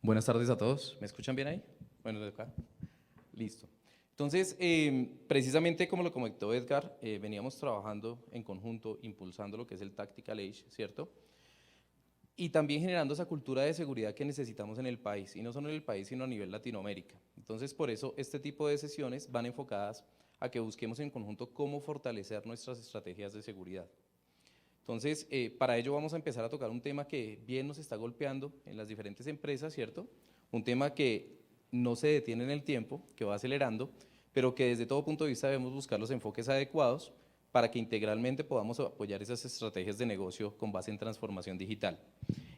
Buenas tardes a todos. ¿Me escuchan bien ahí? Bueno, de acá. Listo. Entonces, precisamente como lo comentó Edgar, veníamos trabajando en conjunto, impulsando lo que es el Tactical Age, ¿cierto? Y también generando esa cultura de seguridad que necesitamos en el país, y no solo en el país, sino a nivel Latinoamérica. Entonces, por eso este tipo de sesiones van enfocadas a que busquemos en conjunto cómo fortalecer nuestras estrategias de seguridad. Entonces, para ello vamos a empezar a tocar un tema que bien nos está golpeando en las diferentes empresas, ¿cierto? Un tema que no se detiene en el tiempo, que va acelerando, pero que desde todo punto de vista debemos buscar los enfoques adecuados para que integralmente podamos apoyar esas estrategias de negocio con base en transformación digital.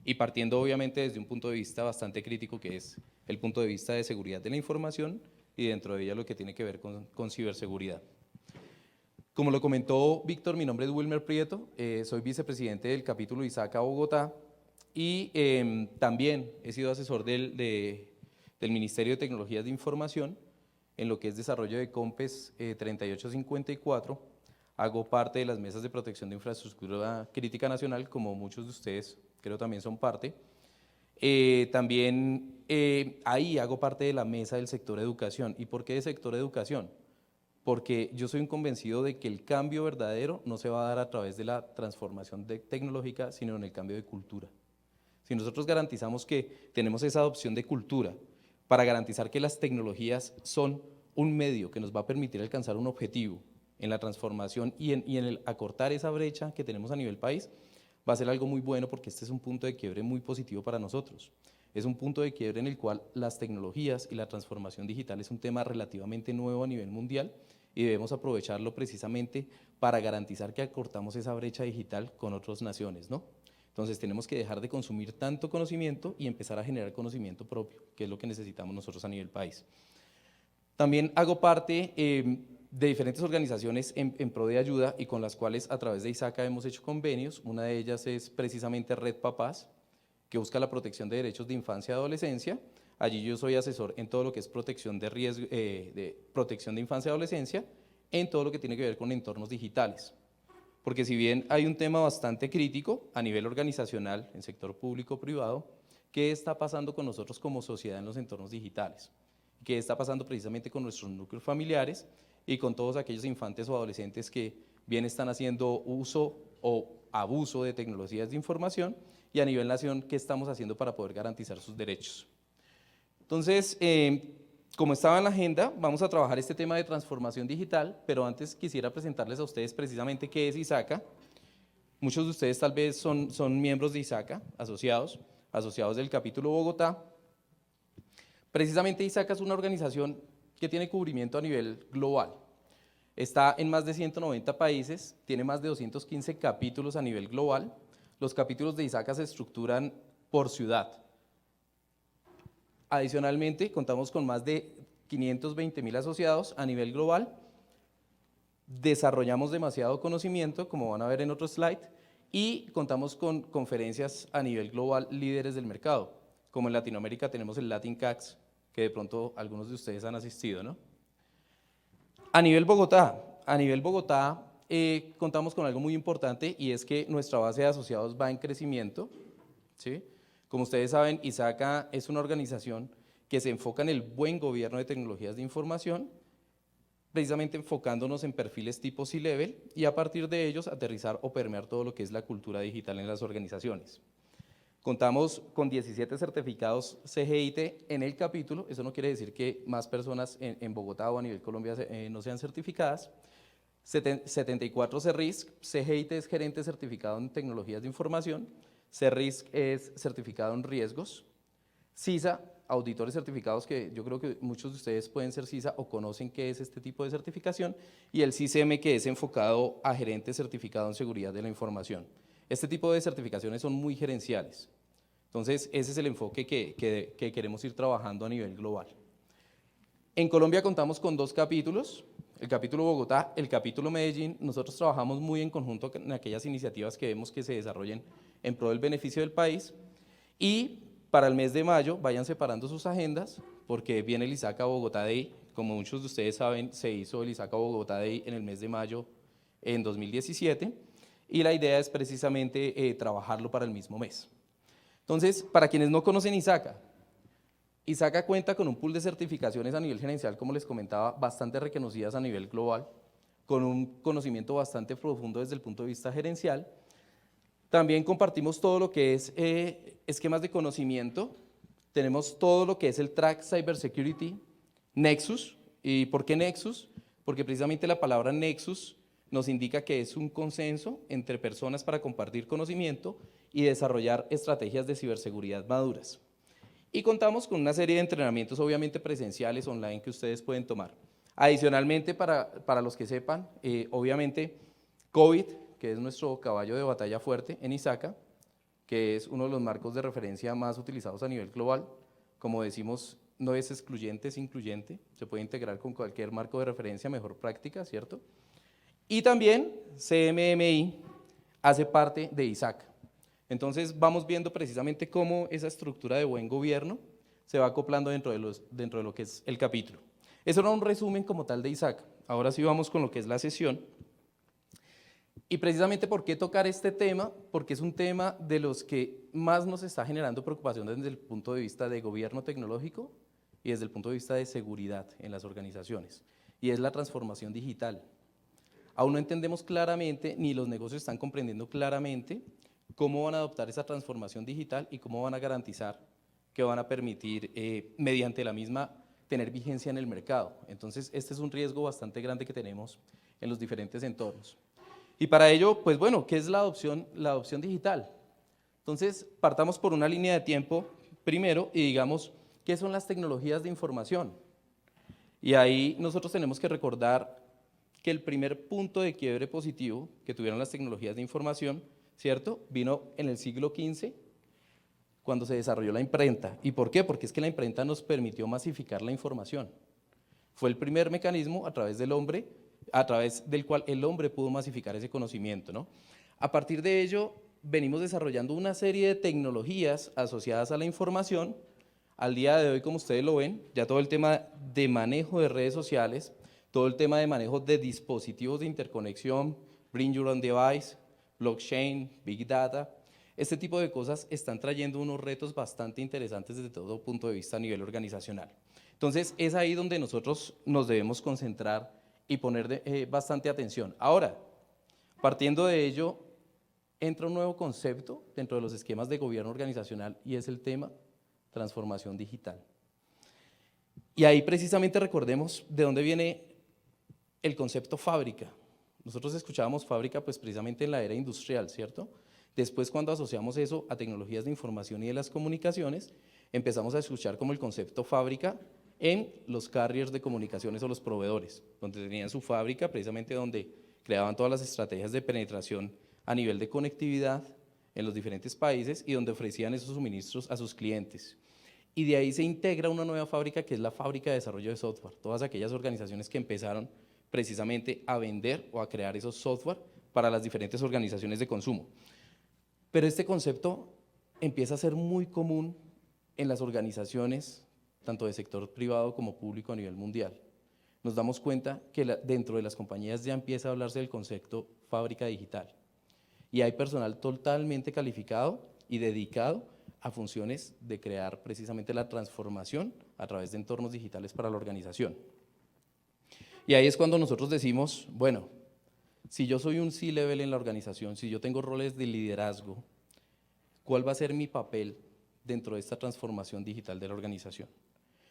Y partiendo obviamente desde un punto de vista bastante crítico, que es el punto de vista de seguridad de la información y dentro de ella lo que tiene que ver con ciberseguridad. Como lo comentó Víctor, mi nombre es Wilmer Prieto, soy vicepresidente del capítulo ISACA Bogotá y también he sido asesor del Ministerio de Tecnologías de Información en lo que es desarrollo de COMPES 3854. Hago parte de las mesas de protección de infraestructura crítica nacional, como muchos de ustedes creo también son parte. También ahí hago parte de la mesa del sector educación. ¿Y por qué de sector educación? Porque yo soy un convencido de que el cambio verdadero no se va a dar a través de la transformación tecnológica, sino en el cambio de cultura. Si nosotros garantizamos que tenemos esa adopción de cultura para garantizar que las tecnologías son un medio que nos va a permitir alcanzar un objetivo en la transformación y en el acortar esa brecha que tenemos a nivel país, va a ser algo muy bueno porque este es un punto de quiebre muy positivo para nosotros. Es un punto de quiebre en el cual las tecnologías y la transformación digital es un tema relativamente nuevo a nivel mundial y debemos aprovecharlo precisamente para garantizar que acortamos esa brecha digital con otras naciones, ¿no? Entonces tenemos que dejar de consumir tanto conocimiento y empezar a generar conocimiento propio, que es lo que necesitamos nosotros a nivel país. También hago parte de diferentes organizaciones en pro de ayuda y con las cuales a través de ISACA hemos hecho convenios. Una de ellas es precisamente Red Papás, que busca la protección de derechos de infancia y adolescencia. Allí yo soy asesor en todo lo que es protección protección de infancia y adolescencia, en todo lo que tiene que ver con entornos digitales. Porque si bien hay un tema bastante crítico a nivel organizacional, en sector público-privado, ¿qué está pasando con nosotros como sociedad en los entornos digitales? ¿Qué está pasando precisamente con nuestros núcleos familiares y con todos aquellos infantes o adolescentes que bien están haciendo uso o abuso de tecnologías de información y a nivel nación, qué estamos haciendo para poder garantizar sus derechos? Entonces, como estaba en la agenda, vamos a trabajar este tema de transformación digital, pero antes quisiera presentarles a ustedes precisamente qué es ISACA. Muchos de ustedes tal vez son miembros de ISACA, asociados del capítulo Bogotá. Precisamente ISACA es una organización que tiene cubrimiento a nivel global. Está en más de 190 países, tiene más de 215 capítulos a nivel global. Los capítulos de ISACA se estructuran por ciudad. Adicionalmente, contamos con más de 520.000 asociados a nivel global. Desarrollamos demasiado conocimiento, como van a ver en otro slide, y contamos con conferencias a nivel global líderes del mercado. Como en Latinoamérica tenemos el Latin CAX, que de pronto algunos de ustedes han asistido, ¿no? A nivel Bogotá contamos con algo muy importante y es que nuestra base de asociados va en crecimiento, ¿sí? Como ustedes saben, ISACA es una organización que se enfoca en el buen gobierno de tecnologías de información, precisamente enfocándonos en perfiles tipo C-Level y a partir de ellos aterrizar o permear todo lo que es la cultura digital en las organizaciones. Contamos con 17 certificados CGIT en el capítulo, eso no quiere decir que más personas en Bogotá o a nivel Colombia no sean certificadas. 74 CERRISC, CGIT es gerente certificado en tecnologías de información, CERRISC es certificado en riesgos, CISA, auditores certificados, que yo creo que muchos de ustedes pueden ser CISA o conocen qué es este tipo de certificación, y el CISM, que es enfocado a gerente certificado en seguridad de la información. Este tipo de certificaciones son muy gerenciales. Entonces, ese es el enfoque que queremos ir trabajando a nivel global. En Colombia contamos con dos capítulos, el capítulo Bogotá, el capítulo Medellín. Nosotros trabajamos muy en conjunto en aquellas iniciativas que vemos que se desarrollen en pro del beneficio del país. Y para el mes de mayo, vayan separando sus agendas, porque viene el ISACA Bogotá Day. Como muchos de ustedes saben, se hizo el ISACA Bogotá Day en el mes de mayo en 2017, y la idea es precisamente trabajarlo para el mismo mes. Entonces, para quienes no conocen ISACA, ISACA cuenta con un pool de certificaciones a nivel gerencial, como les comentaba, bastante reconocidas a nivel global, con un conocimiento bastante profundo desde el punto de vista gerencial. También compartimos todo lo que es esquemas de conocimiento. Tenemos todo lo que es el Track Cybersecurity Nexus. ¿Y por qué Nexus? Porque precisamente la palabra Nexus nos indica que es un consenso entre personas para compartir conocimiento y desarrollar estrategias de ciberseguridad maduras. Y contamos con una serie de entrenamientos, obviamente presenciales, online, que ustedes pueden tomar. Adicionalmente, para los que sepan, obviamente, COVID, que es nuestro caballo de batalla fuerte en ISACA, que es uno de los marcos de referencia más utilizados a nivel global. Como decimos, no es excluyente, es incluyente, se puede integrar con cualquier marco de referencia, mejor práctica, ¿cierto? Y también CMMI hace parte de ISACA. Entonces vamos viendo precisamente cómo esa estructura de buen gobierno se va acoplando dentro de lo que es el capítulo. Eso era un resumen como tal de ISACA. Ahora sí vamos con lo que es la sesión. Y precisamente, ¿por qué tocar este tema? Porque es un tema de los que más nos está generando preocupación desde el punto de vista de gobierno tecnológico y desde el punto de vista de seguridad en las organizaciones, y es la transformación digital. Aún no entendemos claramente, ni los negocios están comprendiendo claramente cómo van a adoptar esa transformación digital y cómo van a garantizar que van a permitir, mediante la misma, tener vigencia en el mercado. Entonces, este es un riesgo bastante grande que tenemos en los diferentes entornos. Y para ello, pues bueno, ¿qué es la adopción digital? Entonces, partamos por una línea de tiempo primero y digamos, ¿qué son las tecnologías de información? Y ahí nosotros tenemos que recordar que el primer punto de quiebre positivo que tuvieron las tecnologías de información, ¿cierto?, vino en el siglo XV, cuando se desarrolló la imprenta. ¿Y por qué? Porque es que la imprenta nos permitió masificar la información. Fue el primer mecanismo a través del cual el hombre pudo masificar ese conocimiento, ¿no? A partir de ello, venimos desarrollando una serie de tecnologías asociadas a la información. Al día de hoy, como ustedes lo ven, ya todo el tema de manejo de redes sociales, todo el tema de manejo de dispositivos de interconexión, Bring Your Own Device, blockchain, Big Data, este tipo de cosas están trayendo unos retos bastante interesantes desde todo punto de vista a nivel organizacional. Entonces, es ahí donde nosotros nos debemos concentrar y poner bastante atención. Ahora, partiendo de ello, entra un nuevo concepto dentro de los esquemas de gobierno organizacional y es el tema transformación digital. Y ahí precisamente recordemos de dónde viene el concepto fábrica. Nosotros escuchábamos fábrica pues precisamente en la era industrial, ¿cierto? Después, cuando asociamos eso a tecnologías de información y de las comunicaciones, empezamos a escuchar como el concepto fábrica en los carriers de comunicaciones o los proveedores, donde tenían su fábrica, precisamente donde creaban todas las estrategias de penetración a nivel de conectividad en los diferentes países y donde ofrecían esos suministros a sus clientes. Y de ahí se integra una nueva fábrica que es la fábrica de desarrollo de software, todas aquellas organizaciones que empezaron precisamente a vender o a crear esos software para las diferentes organizaciones de consumo. Pero este concepto empieza a ser muy común en las organizaciones, tanto de sector privado como público a nivel mundial. Nos damos cuenta que dentro de las compañías ya empieza a hablarse del concepto fábrica digital. Y hay personal totalmente calificado y dedicado a funciones de crear precisamente la transformación a través de entornos digitales para la organización. Y ahí es cuando nosotros decimos, bueno, si yo soy un C-level en la organización, si yo tengo roles de liderazgo, ¿cuál va a ser mi papel dentro de esta transformación digital de la organización?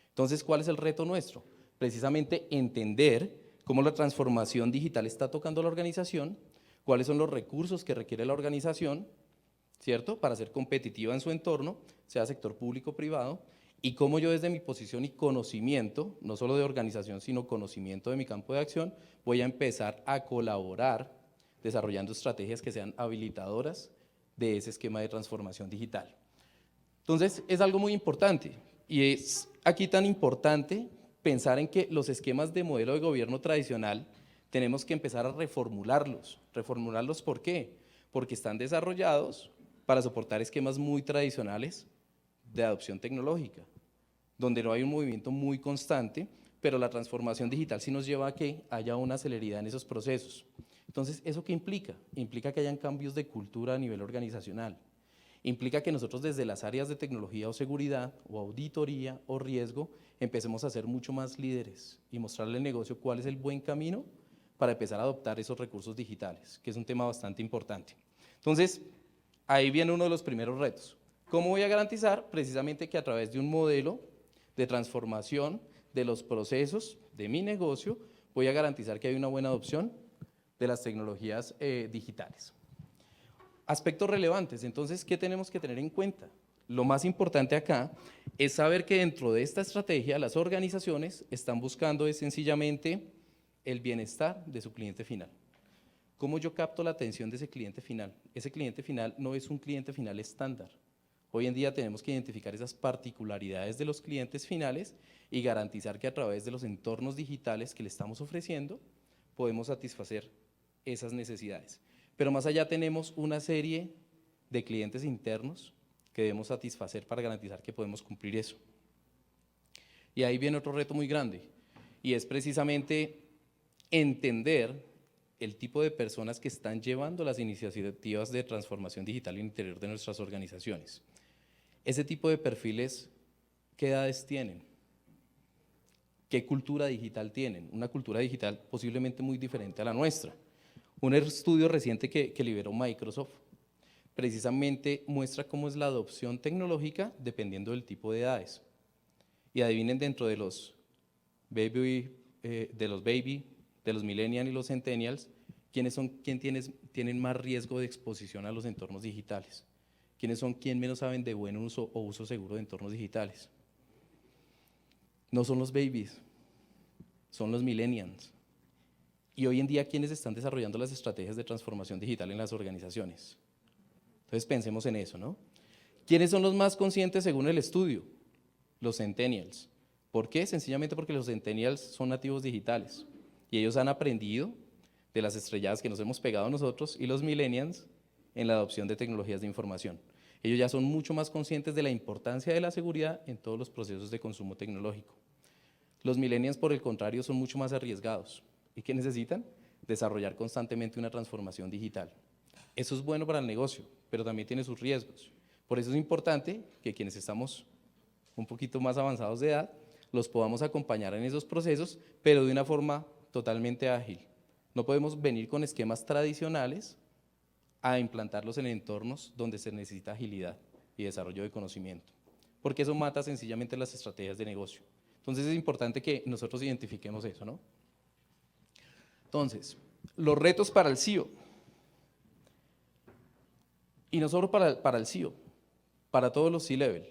Entonces, ¿cuál es el reto nuestro? Precisamente entender cómo la transformación digital está tocando a la organización, cuáles son los recursos que requiere la organización, ¿cierto?, para ser competitiva en su entorno, sea sector público o privado, y cómo yo desde mi posición y conocimiento, no solo de organización, sino conocimiento de mi campo de acción, voy a empezar a colaborar desarrollando estrategias que sean habilitadoras de ese esquema de transformación digital. Entonces, es algo muy importante y es aquí tan importante pensar en que los esquemas de modelo de gobierno tradicional tenemos que empezar a reformularlos. ¿Reformularlos por qué? Porque están desarrollados para soportar esquemas muy tradicionales de adopción tecnológica, donde no hay un movimiento muy constante, pero la transformación digital sí nos lleva a que haya una celeridad en esos procesos. Entonces, ¿eso qué implica? Implica que hayan cambios de cultura a nivel organizacional. implica que nosotros desde las áreas de tecnología o seguridad o auditoría o riesgo empecemos a ser mucho más líderes y mostrarle al negocio cuál es el buen camino para empezar a adoptar esos recursos digitales, que es un tema bastante importante. Entonces, ahí viene uno de los primeros retos. ¿Cómo voy a garantizar? Precisamente que a través de un modelo de transformación de los procesos de mi negocio, voy a garantizar que hay una buena adopción de las tecnologías digitales. Aspectos relevantes, entonces, ¿qué tenemos que tener en cuenta? Lo más importante acá es saber que dentro de esta estrategia las organizaciones están buscando sencillamente el bienestar de su cliente final. ¿Cómo yo capto la atención de ese cliente final? Ese cliente final no es un cliente final estándar. Hoy en día tenemos que identificar esas particularidades de los clientes finales y garantizar que a través de los entornos digitales que le estamos ofreciendo podemos satisfacer esas necesidades. Pero más allá tenemos una serie de clientes internos que debemos satisfacer para garantizar que podemos cumplir eso. Y ahí viene otro reto muy grande, y es precisamente entender el tipo de personas que están llevando las iniciativas de transformación digital en el interior de nuestras organizaciones. Ese tipo de perfiles, ¿qué edades tienen? ¿Qué cultura digital tienen? Una cultura digital posiblemente muy diferente a la nuestra. Un estudio reciente que liberó Microsoft precisamente muestra cómo es la adopción tecnológica dependiendo del tipo de edades. Y adivinen, dentro de los baby, de los millennials y los centennials, ¿quiénes tienen más riesgo de exposición a los entornos digitales? ¿Quiénes son quien menos saben de buen uso o uso seguro de entornos digitales? No son los babies, son los millennials. Y hoy en día, ¿quiénes están desarrollando las estrategias de transformación digital en las organizaciones? Entonces pensemos en eso, ¿no? ¿Quiénes son los más conscientes según el estudio? Los centennials. ¿Por qué? Sencillamente porque los centennials son nativos digitales y ellos han aprendido de las estrelladas que nos hemos pegado nosotros, y los millennials en la adopción de tecnologías de información. Ellos ya son mucho más conscientes de la importancia de la seguridad en todos los procesos de consumo tecnológico. Los millennials, por el contrario, son mucho más arriesgados. ¿Y qué necesitan? Desarrollar constantemente una transformación digital. Eso es bueno para el negocio, pero también tiene sus riesgos. Por eso es importante que quienes estamos un poquito más avanzados de edad, los podamos acompañar en esos procesos, pero de una forma totalmente ágil. No podemos venir con esquemas tradicionales a implantarlos en entornos donde se necesita agilidad y desarrollo de conocimiento, porque eso mata sencillamente las estrategias de negocio. Entonces es importante que nosotros identifiquemos eso, ¿no? Entonces, los retos para el CEO. Y no solo para el CEO, para todos los C-Level.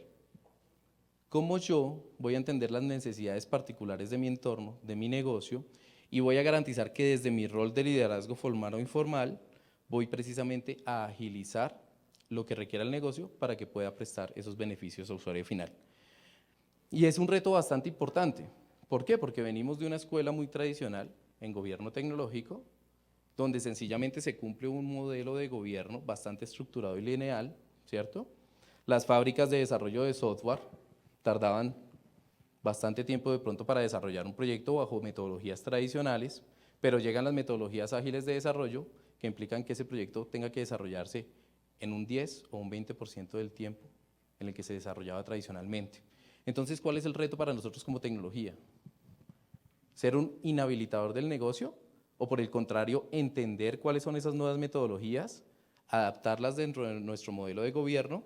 ¿Cómo yo voy a entender las necesidades particulares de mi entorno, de mi negocio, y voy a garantizar que desde mi rol de liderazgo formal o informal, voy precisamente a agilizar lo que requiera el negocio para que pueda prestar esos beneficios al usuario final? Y es un reto bastante importante. ¿Por qué? Porque venimos de una escuela muy tradicional en gobierno tecnológico, donde sencillamente se cumple un modelo de gobierno bastante estructurado y lineal, ¿cierto? Las fábricas de desarrollo de software tardaban bastante tiempo de pronto para desarrollar un proyecto bajo metodologías tradicionales, pero llegan las metodologías ágiles de desarrollo que implican que ese proyecto tenga que desarrollarse en un 10 o un 20% del tiempo en el que se desarrollaba tradicionalmente. Entonces, ¿cuál es el reto para nosotros como tecnología? ¿Ser un inhabilitador del negocio? ¿O por el contrario, entender cuáles son esas nuevas metodologías, adaptarlas dentro de nuestro modelo de gobierno,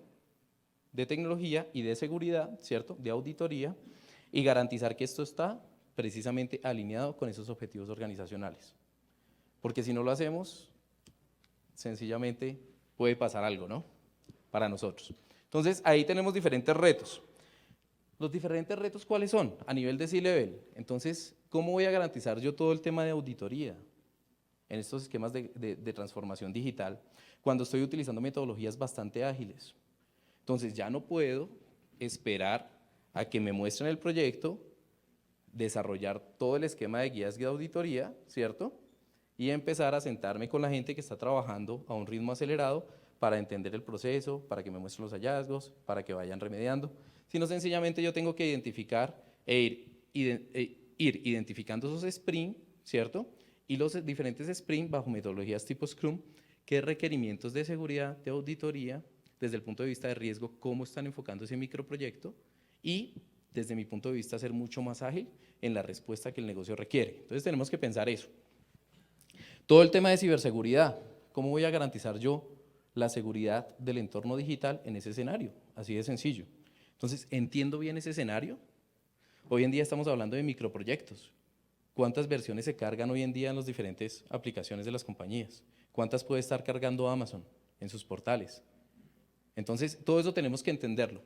de tecnología y de seguridad, ¿cierto?, de auditoría, y garantizar que esto está precisamente alineado con esos objetivos organizacionales? Porque si no lo hacemos, sencillamente puede pasar algo, ¿no?, para nosotros. Entonces, ahí tenemos diferentes retos. ¿Los diferentes retos cuáles son? A nivel de C-Level. Entonces, ¿cómo voy a garantizar yo todo el tema de auditoría en estos esquemas de transformación digital cuando estoy utilizando metodologías bastante ágiles? Entonces, ya no puedo esperar a que me muestren el proyecto, desarrollar todo el esquema de guías de auditoría, ¿cierto? Y empezar a sentarme con la gente que está trabajando a un ritmo acelerado para entender el proceso, para que me muestren los hallazgos, para que vayan remediando, sino sencillamente yo tengo que identificar ir identificando esos sprint, ¿cierto? Y los diferentes sprint bajo metodologías tipo Scrum, qué requerimientos de seguridad, de auditoría desde el punto de vista de riesgo, cómo están enfocando ese microproyecto y desde mi punto de vista ser mucho más ágil en la respuesta que el negocio requiere. Entonces tenemos que pensar eso. Todo el tema de ciberseguridad, ¿cómo voy a garantizar yo la seguridad del entorno digital en ese escenario? Así de sencillo. Entonces, ¿entiendo bien ese escenario? Hoy en día estamos hablando de microproyectos. ¿Cuántas versiones se cargan hoy en día en las diferentes aplicaciones de las compañías? ¿Cuántas puede estar cargando Amazon en sus portales? Entonces, todo eso tenemos que entenderlo.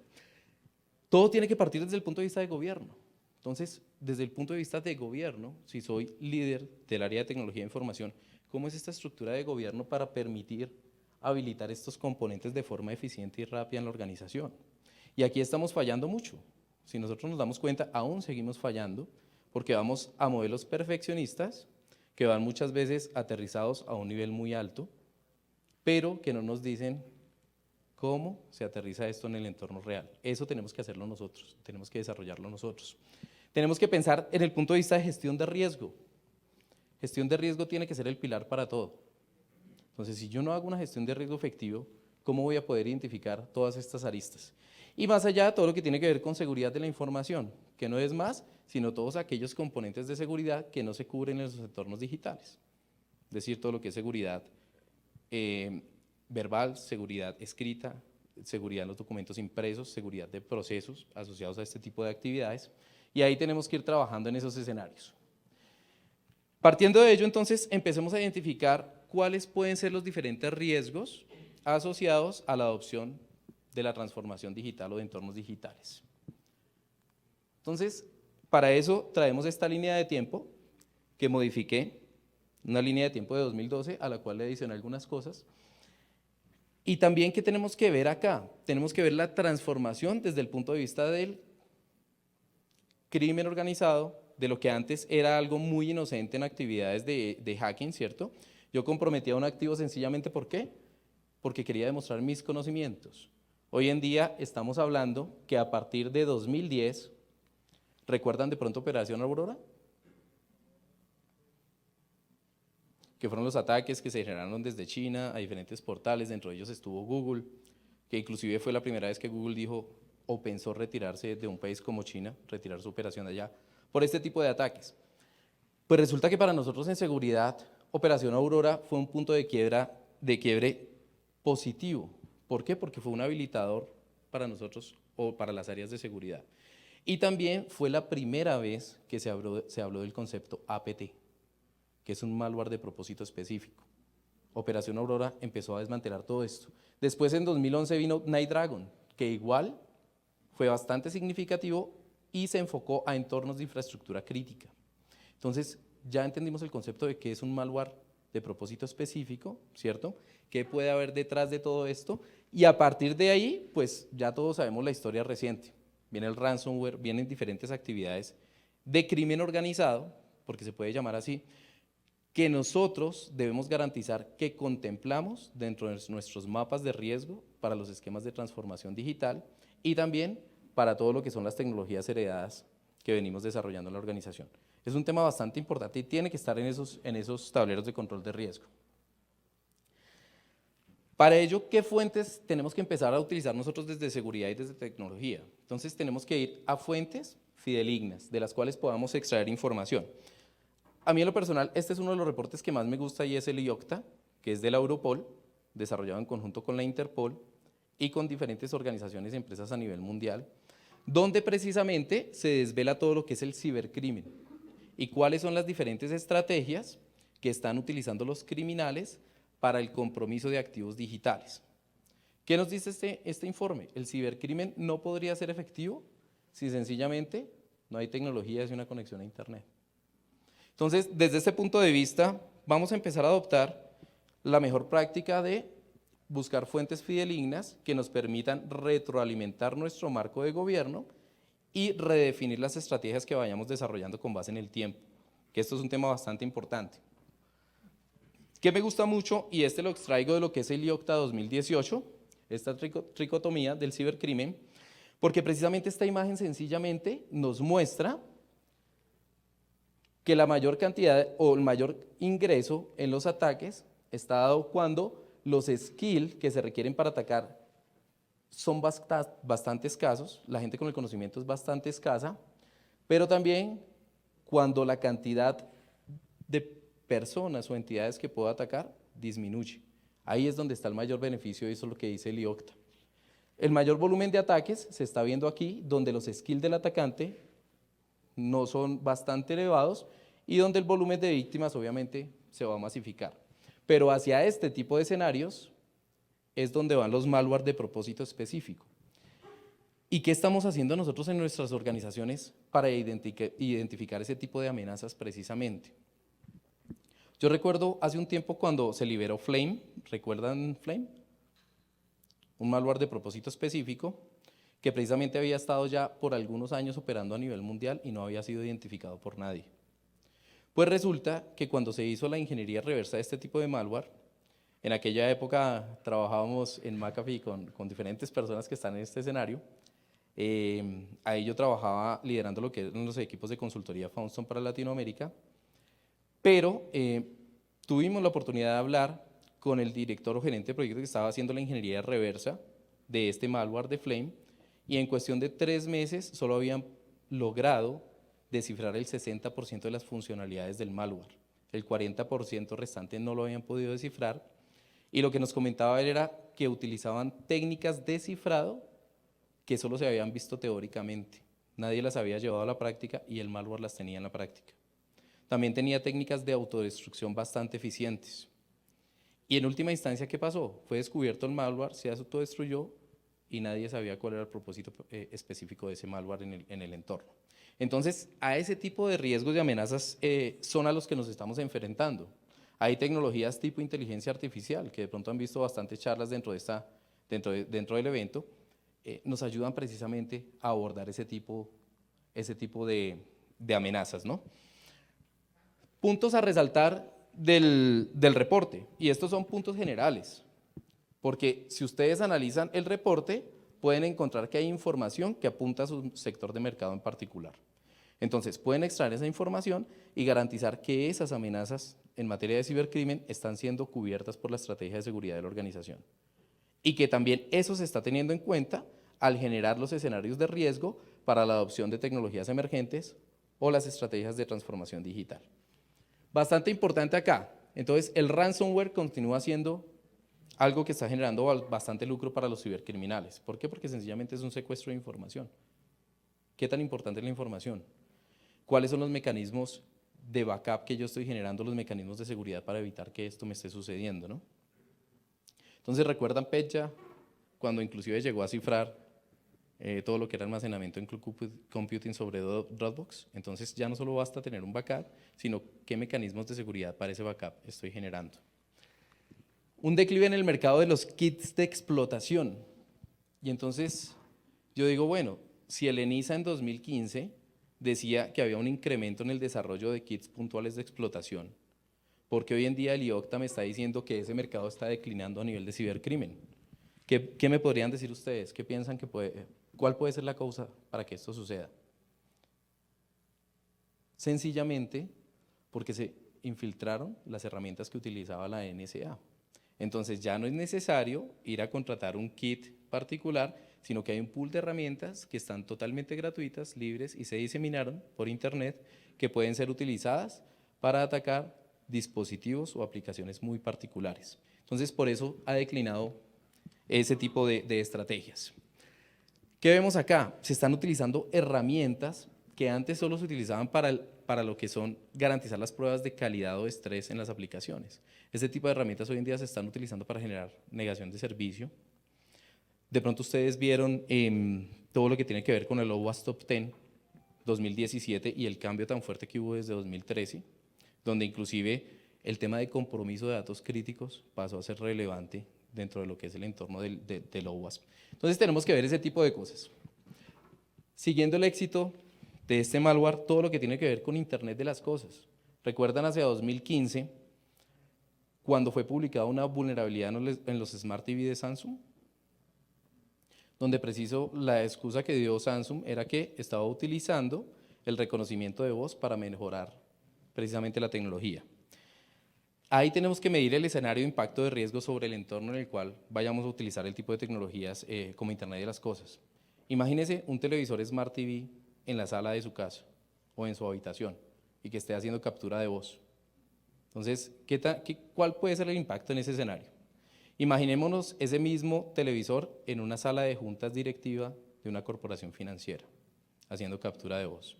Todo tiene que partir desde el punto de vista de gobierno. Entonces, desde el punto de vista de gobierno, si soy líder del área de tecnología de información, ¿cómo es esta estructura de gobierno para permitir habilitar estos componentes de forma eficiente y rápida en la organización? Y aquí estamos fallando mucho. Si nosotros nos damos cuenta, aún seguimos fallando porque vamos a modelos perfeccionistas que van muchas veces aterrizados a un nivel muy alto, pero que no nos dicen cómo se aterriza esto en el entorno real. Eso tenemos que hacerlo nosotros, tenemos que desarrollarlo nosotros. Tenemos que pensar en el punto de vista de gestión de riesgo. Gestión de riesgo tiene que ser el pilar para todo. Entonces, si yo no hago una gestión de riesgo efectivo, ¿cómo voy a poder identificar todas estas aristas? Y más allá, todo lo que tiene que ver con seguridad de la información, que no es más, sino todos aquellos componentes de seguridad que no se cubren en los entornos digitales. Es decir, todo lo que es seguridad verbal, seguridad escrita, seguridad en los documentos impresos, seguridad de procesos asociados a este tipo de actividades. Y ahí tenemos que ir trabajando en esos escenarios. Partiendo de ello, entonces, empecemos a identificar cuáles pueden ser los diferentes riesgos asociados a la adopción de la transformación digital o de entornos digitales. Entonces, para eso traemos esta línea de tiempo que modifiqué, una línea de tiempo de 2012 a la cual le adicioné algunas cosas. Y también, ¿qué tenemos que ver acá? Tenemos que ver la transformación desde el punto de vista del crimen organizado, de lo que antes era algo muy inocente en actividades de hacking, ¿cierto? Yo comprometía un activo sencillamente, ¿por qué? Porque quería demostrar mis conocimientos. Hoy en día estamos hablando que a partir de 2010, ¿recuerdan de pronto Operación Aurora? Que fueron los ataques que se generaron desde China a diferentes portales, dentro de ellos estuvo Google, que inclusive fue la primera vez que Google dijo o pensó retirarse de un país como China, retirar su operación de allá, por este tipo de ataques. Pues resulta que para nosotros en seguridad, Operación Aurora fue un punto de quiebre positivo. ¿Por qué? Porque fue un habilitador para nosotros o para las áreas de seguridad. Y también fue la primera vez que se habló del concepto APT, que es un malware de propósito específico. Operación Aurora empezó a desmantelar todo esto. Después, en 2011, vino Night Dragon, que igual fue bastante significativo y se enfocó a entornos de infraestructura crítica. Entonces, ya entendimos el concepto de qué es un malware de propósito específico, ¿cierto? ¿Qué puede haber detrás de todo esto? Y a partir de ahí, pues ya todos sabemos la historia reciente. Viene el ransomware, vienen diferentes actividades de crimen organizado, porque se puede llamar así, que nosotros debemos garantizar que contemplamos dentro de nuestros mapas de riesgo para los esquemas de transformación digital y también para todo lo que son las tecnologías heredadas que venimos desarrollando en la organización. Es un tema bastante importante y tiene que estar en esos tableros de control de riesgo. Para ello, ¿qué fuentes tenemos que empezar a utilizar nosotros desde seguridad y desde tecnología? Entonces tenemos que ir a fuentes fidedignas, de las cuales podamos extraer información. A mí en lo personal, este es uno de los reportes que más me gusta y es el IOCTA, que es de la Europol, desarrollado en conjunto con la Interpol y con diferentes organizaciones y empresas a nivel mundial, donde precisamente se desvela todo lo que es el cibercrimen y cuáles son las diferentes estrategias que están utilizando los criminales para el compromiso de activos digitales. ¿Qué nos dice este informe? El cibercrimen no podría ser efectivo si sencillamente no hay tecnologías y una conexión a Internet. Entonces, desde este punto de vista, vamos a empezar a adoptar la mejor práctica de buscar fuentes fidedignas que nos permitan retroalimentar nuestro marco de gobierno y redefinir las estrategias que vayamos desarrollando con base en el tiempo, que esto es un tema bastante importante. Que me gusta mucho, y este lo extraigo de lo que es el IOCTA 2018, esta tricotomía del cibercrimen, porque precisamente esta imagen sencillamente nos muestra que la mayor cantidad o el mayor ingreso en los ataques está dado cuando los skills que se requieren para atacar son bastante escasos, la gente con el conocimiento es bastante escasa, pero también cuando la cantidad de personas o entidades que puedo atacar disminuye. Ahí es donde está el mayor beneficio y eso es lo que dice el IOCTA. El mayor volumen de ataques se está viendo aquí, donde los skills del atacante no son bastante elevados y donde el volumen de víctimas obviamente se va a masificar. Pero hacia este tipo de escenarios es donde van los malware de propósito específico. ¿Y qué estamos haciendo nosotros en nuestras organizaciones para identificar ese tipo de amenazas precisamente? Yo recuerdo hace un tiempo cuando se liberó Flame, ¿recuerdan Flame? Un malware de propósito específico que precisamente había estado ya por algunos años operando a nivel mundial y no había sido identificado por nadie. Pues resulta que cuando se hizo la ingeniería reversa de este tipo de malware, en aquella época trabajábamos en McAfee con diferentes personas que están en este escenario. Ahí yo trabajaba liderando lo que eran los equipos de consultoría Foundstone para Latinoamérica, pero tuvimos la oportunidad de hablar con el director o gerente de proyecto que estaba haciendo la ingeniería reversa de este malware de Flame y en cuestión de 3 meses solo habían logrado descifrar el 60% de las funcionalidades del malware. El 40% restante no lo habían podido descifrar y lo que nos comentaba él era que utilizaban técnicas de cifrado que solo se habían visto teóricamente. Nadie las había llevado a la práctica y el malware las tenía en la práctica. También tenía técnicas de autodestrucción bastante eficientes. Y en última instancia, ¿qué pasó? Fue descubierto el malware, se autodestruyó y nadie sabía cuál era el propósito específico de ese malware en el entorno. Entonces, a ese tipo de riesgos y amenazas son a los que nos estamos enfrentando. Hay tecnologías tipo inteligencia artificial, que de pronto han visto bastantes charlas dentro del evento, nos ayudan precisamente a abordar ese tipo de amenazas, ¿no? Puntos a resaltar del reporte, y estos son puntos generales, porque si ustedes analizan el reporte, pueden encontrar que hay información que apunta a su sector de mercado en particular. Entonces, pueden extraer esa información y garantizar que esas amenazas en materia de cibercrimen están siendo cubiertas por la estrategia de seguridad de la organización. Y que también eso se está teniendo en cuenta al generar los escenarios de riesgo para la adopción de tecnologías emergentes o las estrategias de transformación digital. Bastante importante acá, entonces el ransomware continúa siendo algo que está generando bastante lucro para los cibercriminales. ¿Por qué? Porque sencillamente es un secuestro de información. ¿Qué tan importante es la información? ¿Cuáles son los mecanismos de backup que yo estoy generando, los mecanismos de seguridad para evitar que esto me esté sucediendo, ¿no? Entonces, ¿recuerdan Petya cuando inclusive llegó a cifrar todo lo que era almacenamiento en cloud computing sobre Dropbox? Entonces ya no solo basta tener un backup, sino qué mecanismos de seguridad para ese backup estoy generando. Un declive en el mercado de los kits de explotación. Y entonces yo digo, bueno, si el ENISA en 2015 decía que había un incremento en el desarrollo de kits puntuales de explotación, porque hoy en día el IOCTA me está diciendo que ese mercado está declinando a nivel de cibercrimen. ¿Qué me podrían decir ustedes? ¿Qué piensan cuál puede ser la causa para que esto suceda? Sencillamente porque se infiltraron las herramientas que utilizaba la NSA. Entonces ya no es necesario ir a contratar un kit particular, sino que hay un pool de herramientas que están totalmente gratuitas, libres y se diseminaron por internet que pueden ser utilizadas para atacar dispositivos o aplicaciones muy particulares. Entonces por eso ha declinado ese tipo de estrategias. ¿Qué vemos acá? Se están utilizando herramientas que antes solo se utilizaban para lo que son garantizar las pruebas de calidad o estrés en las aplicaciones. Este tipo de herramientas hoy en día se están utilizando para generar negación de servicio. De pronto ustedes vieron todo lo que tiene que ver con el OWASP Top 10 2017 y el cambio tan fuerte que hubo desde 2013, donde inclusive el tema de compromiso de datos críticos pasó a ser relevante dentro de lo que es el entorno del OWASP. Entonces tenemos que ver ese tipo de cosas. Siguiendo el éxito de este malware, todo lo que tiene que ver con Internet de las cosas. ¿Recuerdan hacia 2015 cuando fue publicada una vulnerabilidad en los Smart TV de Samsung? Donde preciso la excusa que dio Samsung era que estaba utilizando el reconocimiento de voz para mejorar precisamente la tecnología. Ahí tenemos que medir el escenario de impacto de riesgo sobre el entorno en el cual vayamos a utilizar el tipo de tecnologías como Internet de las Cosas. Imagínese un televisor Smart TV en la sala de su casa o en su habitación y que esté haciendo captura de voz. Entonces, ¿cuál puede ser el impacto en ese escenario? Imaginémonos ese mismo televisor en una sala de juntas directiva de una corporación financiera, haciendo captura de voz.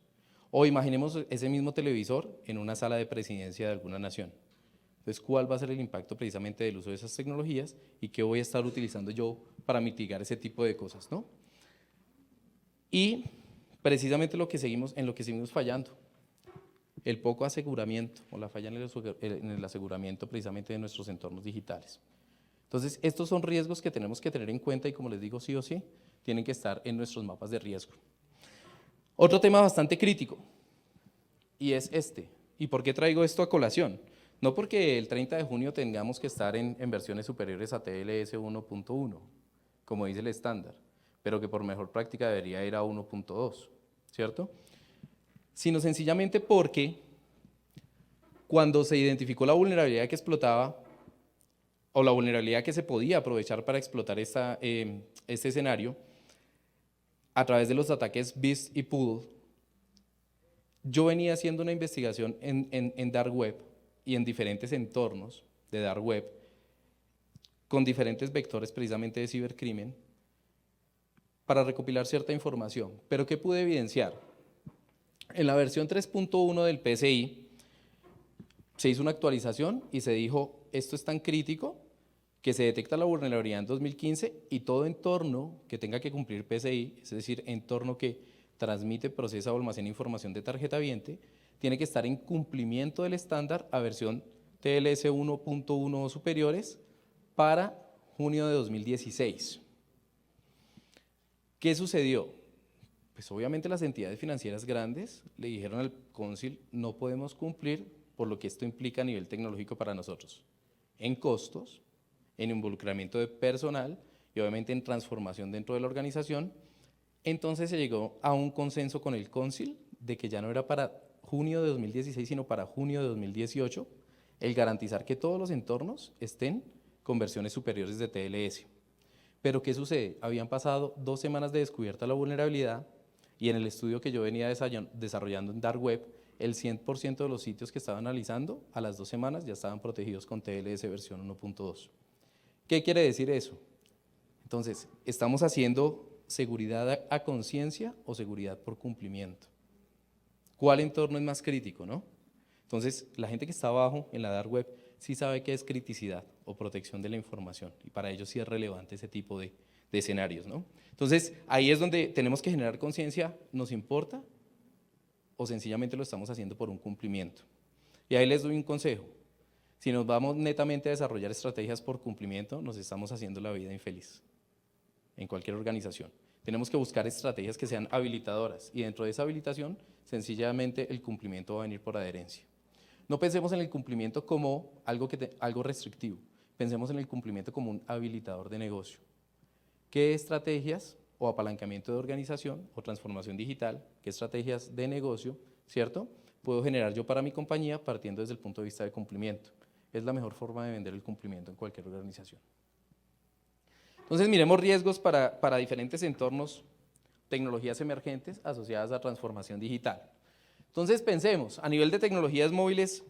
O imaginemos ese mismo televisor en una sala de presidencia de alguna nación. Entonces, ¿cuál va a ser el impacto precisamente del uso de esas tecnologías y qué voy a estar utilizando yo para mitigar ese tipo de cosas, ¿no? Y precisamente en lo que seguimos fallando, el poco aseguramiento o la falla en el aseguramiento precisamente de nuestros entornos digitales. Entonces, estos son riesgos que tenemos que tener en cuenta y, como les digo, sí o sí, tienen que estar en nuestros mapas de riesgo. Otro tema bastante crítico, y es este. ¿Y por qué traigo esto a colación? No porque el 30 de junio tengamos que estar en versiones superiores a TLS 1.1, como dice el estándar, pero que por mejor práctica debería ir a 1.2, ¿cierto? Sino sencillamente porque cuando se identificó la vulnerabilidad que explotaba, o la vulnerabilidad que se podía aprovechar para explotar este escenario, a través de los ataques BIST y Poodle, yo venía haciendo una investigación en Dark Web y en diferentes entornos de Dark Web, con diferentes vectores precisamente de cibercrimen, para recopilar cierta información. Pero ¿qué pude evidenciar? En la versión 3.1 del PCI se hizo una actualización y se dijo, esto es tan crítico que se detecta la vulnerabilidad en 2015 y todo entorno que tenga que cumplir PCI, es decir, entorno que transmite, procesa o almacena información de tarjeta viente, tiene que estar en cumplimiento del estándar a versión TLS 1.1 o superiores para junio de 2016. ¿Qué sucedió? Pues obviamente las entidades financieras grandes le dijeron al cónsul, no podemos cumplir por lo que esto implica a nivel tecnológico para nosotros, en costos, en involucramiento de personal y obviamente en transformación dentro de la organización. Entonces se llegó a un consenso con el cónsul de que ya no era para junio de 2016, sino para junio de 2018, el garantizar que todos los entornos estén con versiones superiores de TLS. Pero ¿qué sucede? Habían pasado 2 semanas de descubierta la vulnerabilidad y en el estudio que yo venía desarrollando en Dark Web, el 100% de los sitios que estaba analizando a las 2 semanas ya estaban protegidos con TLS versión 1.2. ¿Qué quiere decir eso? Entonces, ¿estamos haciendo seguridad a conciencia o seguridad por cumplimiento? ¿Cuál entorno es más crítico, no? Entonces, la gente que está abajo en la Dark Web sí sabe qué es criticidad o protección de la información y para ellos sí es relevante ese tipo de escenarios, ¿no? Entonces, ahí es donde tenemos que generar conciencia, ¿nos importa? O sencillamente lo estamos haciendo por un cumplimiento. Y ahí les doy un consejo. Si nos vamos netamente a desarrollar estrategias por cumplimiento, nos estamos haciendo la vida infeliz en cualquier organización. Tenemos que buscar estrategias que sean habilitadoras y dentro de esa habilitación, sencillamente el cumplimiento va a venir por adherencia. No pensemos en el cumplimiento como algo restrictivo, pensemos en el cumplimiento como un habilitador de negocio. ¿Qué estrategias o apalancamiento de organización o transformación digital, qué estrategias de negocio, cierto, puedo generar yo para mi compañía partiendo desde el punto de vista de cumplimiento? Es la mejor forma de vender el cumplimiento en cualquier organización. Entonces miremos riesgos para diferentes entornos, tecnologías emergentes asociadas a transformación digital. Entonces pensemos, a nivel de tecnologías móviles,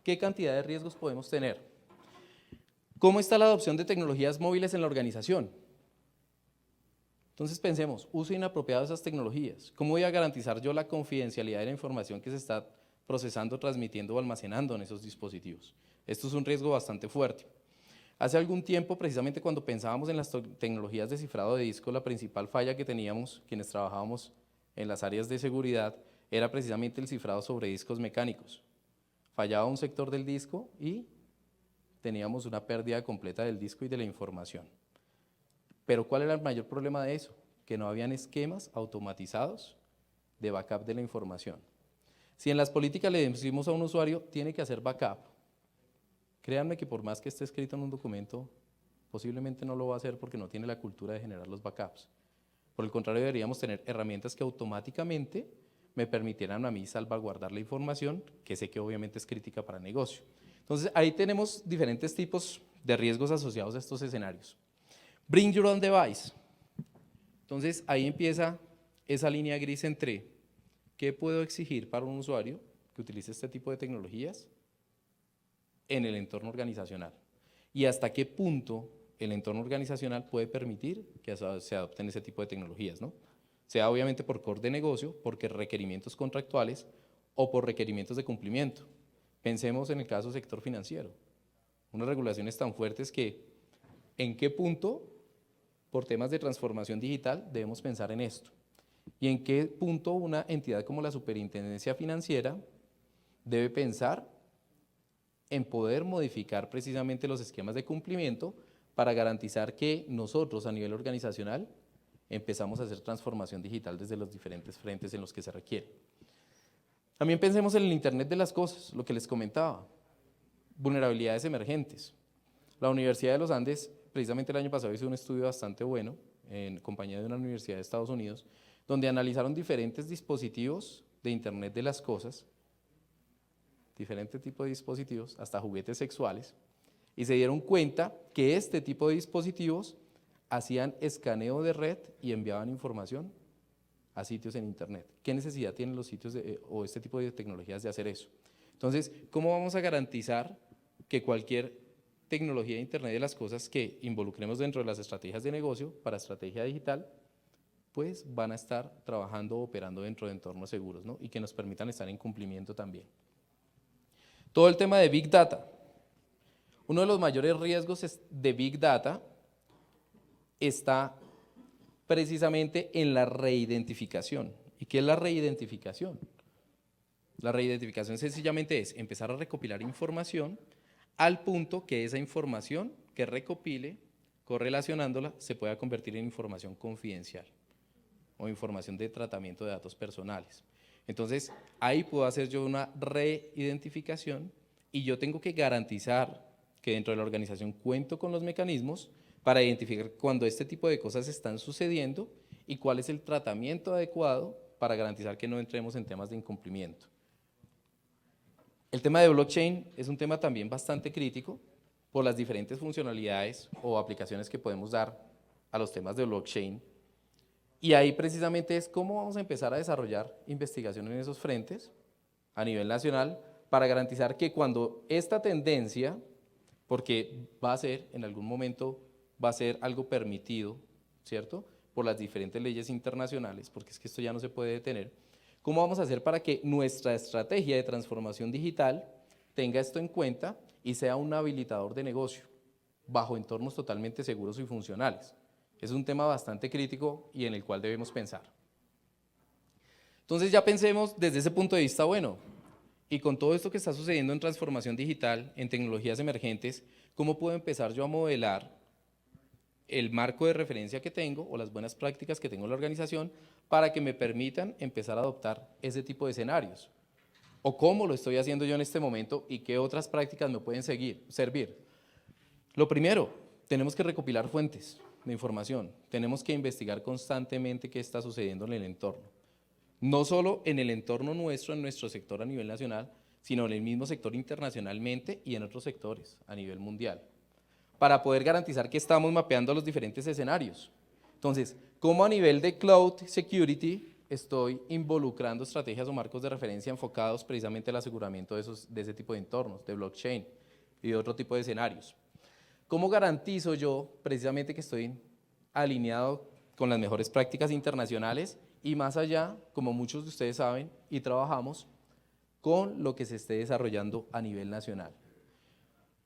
¿qué cantidad de riesgos podemos tener? ¿Cómo está la adopción de tecnologías móviles en la organización? Entonces pensemos, uso inapropiado de esas tecnologías. ¿Cómo voy a garantizar yo la confidencialidad de la información que se está procesando, transmitiendo o almacenando en esos dispositivos? Esto es un riesgo bastante fuerte. Hace algún tiempo, precisamente cuando pensábamos en las tecnologías de cifrado de disco, la principal falla que teníamos, quienes trabajábamos en las áreas de seguridad, era precisamente el cifrado sobre discos mecánicos. Fallaba un sector del disco y teníamos una pérdida completa del disco y de la información. Pero ¿cuál era el mayor problema de eso? Que no habían esquemas automatizados de backup de la información. Si en las políticas le decimos a un usuario, tiene que hacer backup, créanme que por más que esté escrito en un documento, posiblemente no lo va a hacer porque no tiene la cultura de generar los backups. Por el contrario, deberíamos tener herramientas que automáticamente me permitieran a mí salvaguardar la información, que sé que obviamente es crítica para el negocio. Entonces, ahí tenemos diferentes tipos de riesgos asociados a estos escenarios. Bring your own device. Entonces, ahí empieza esa línea gris entre qué puedo exigir para un usuario que utilice este tipo de tecnologías en el entorno organizacional y hasta qué punto el entorno organizacional puede permitir que se adopten ese tipo de tecnologías, ¿no? Sea obviamente por core de negocio, porque requerimientos contractuales o por requerimientos de cumplimiento. Pensemos en el caso sector financiero, unas regulaciones tan fuertes que en qué punto, por temas de transformación digital, debemos pensar en esto y en qué punto una entidad como la Superintendencia Financiera debe pensar en poder modificar precisamente los esquemas de cumplimiento para garantizar que nosotros a nivel organizacional empezamos a hacer transformación digital desde los diferentes frentes en los que se requiere. También pensemos en el Internet de las cosas, lo que les comentaba, vulnerabilidades emergentes. La Universidad de los Andes, precisamente el año pasado, hizo un estudio bastante bueno, en compañía de una universidad de Estados Unidos, donde analizaron diferentes dispositivos de Internet de las cosas, diferentes tipos de dispositivos, hasta juguetes sexuales, y se dieron cuenta que este tipo de dispositivos hacían escaneo de red y enviaban información a sitios en Internet. ¿Qué necesidad tienen los sitios o este tipo de tecnologías de hacer eso? Entonces, ¿cómo vamos a garantizar que cualquier tecnología de Internet de las cosas que involucremos dentro de las estrategias de negocio para estrategia digital, pues van a estar trabajando o operando dentro de entornos seguros, ¿no? Y que nos permitan estar en cumplimiento también? Todo el tema de Big Data. Uno de los mayores riesgos de Big Data está precisamente en la reidentificación. ¿Y qué es la reidentificación? La reidentificación sencillamente es empezar a recopilar información al punto que esa información que recopile, correlacionándola, se pueda convertir en información confidencial o información de tratamiento de datos personales. Entonces, ahí puedo hacer yo una reidentificación y yo tengo que garantizar que dentro de la organización cuento con los mecanismos para identificar cuando este tipo de cosas están sucediendo y cuál es el tratamiento adecuado para garantizar que no entremos en temas de incumplimiento. El tema de blockchain es un tema también bastante crítico por las diferentes funcionalidades o aplicaciones que podemos dar a los temas de blockchain. Y ahí precisamente es cómo vamos a empezar a desarrollar investigación en esos frentes a nivel nacional para garantizar que cuando esta tendencia, porque va a ser, en algún momento, va a ser algo permitido, ¿cierto?, por las diferentes leyes internacionales, porque es que esto ya no se puede detener. ¿Cómo vamos a hacer para que nuestra estrategia de transformación digital tenga esto en cuenta y sea un habilitador de negocio bajo entornos totalmente seguros y funcionales? Es un tema bastante crítico y en el cual debemos pensar. Entonces ya pensemos desde ese punto de vista, bueno, y con todo esto que está sucediendo en transformación digital, en tecnologías emergentes, ¿cómo puedo empezar yo a modelar el marco de referencia que tengo o las buenas prácticas que tengo en la organización para que me permitan empezar a adoptar ese tipo de escenarios? ¿O cómo lo estoy haciendo yo en este momento y qué otras prácticas me pueden servir? Lo primero, tenemos que recopilar fuentes de información, tenemos que investigar constantemente qué está sucediendo en el entorno. No solo en el entorno nuestro, en nuestro sector a nivel nacional, sino en el mismo sector internacionalmente y en otros sectores a nivel mundial, para poder garantizar que estamos mapeando los diferentes escenarios. Entonces, ¿cómo a nivel de Cloud Security estoy involucrando estrategias o marcos de referencia enfocados precisamente al aseguramiento de ese tipo de entornos, de blockchain y de otro tipo de escenarios? ¿Cómo garantizo yo precisamente que estoy alineado con las mejores prácticas internacionales y más allá, como muchos de ustedes saben, y trabajamos con lo que se esté desarrollando a nivel nacional?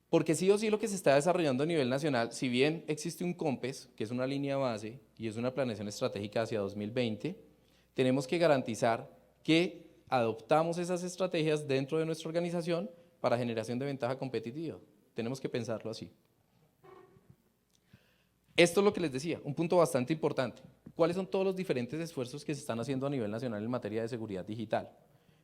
Porque sí o sí lo que se está desarrollando a nivel nacional, si bien existe un COMPES, que es una línea base y es una planeación estratégica hacia 2020, tenemos que garantizar que adoptamos esas estrategias dentro de nuestra organización para generación de ventaja competitiva. Tenemos que pensarlo así. Esto es lo que les decía, un punto bastante importante. ¿Cuáles son todos los diferentes esfuerzos que se están haciendo a nivel nacional en materia de seguridad digital?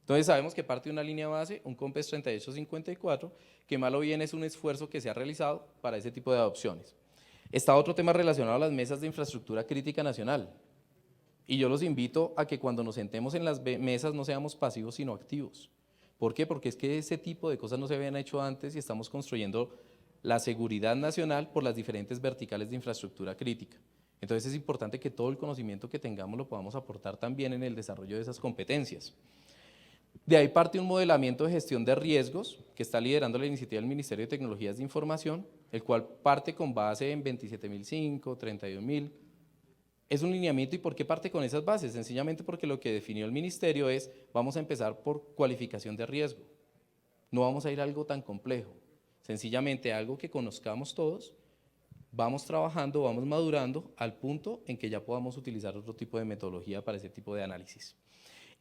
Entonces sabemos que parte de una línea base, un COMPES 3854, que mal o bien es un esfuerzo que se ha realizado para ese tipo de adopciones. Está otro tema relacionado a las mesas de infraestructura crítica nacional. Y yo los invito a que cuando nos sentemos en las mesas no seamos pasivos sino activos. ¿Por qué? Porque es que ese tipo de cosas no se habían hecho antes y estamos construyendo la seguridad nacional por las diferentes verticales de infraestructura crítica. Entonces es importante que todo el conocimiento que tengamos lo podamos aportar también en el desarrollo de esas competencias. De ahí parte un modelamiento de gestión de riesgos que está liderando la iniciativa del Ministerio de Tecnologías de Información, el cual parte con base en 27.005, 32.000. Es un lineamiento. ¿Y por qué parte con esas bases? Sencillamente porque lo que definió el ministerio es, vamos a empezar por cualificación de riesgo. No vamos a ir a algo tan complejo, sencillamente algo que conozcamos todos, vamos trabajando, vamos madurando al punto en que ya podamos utilizar otro tipo de metodología para ese tipo de análisis.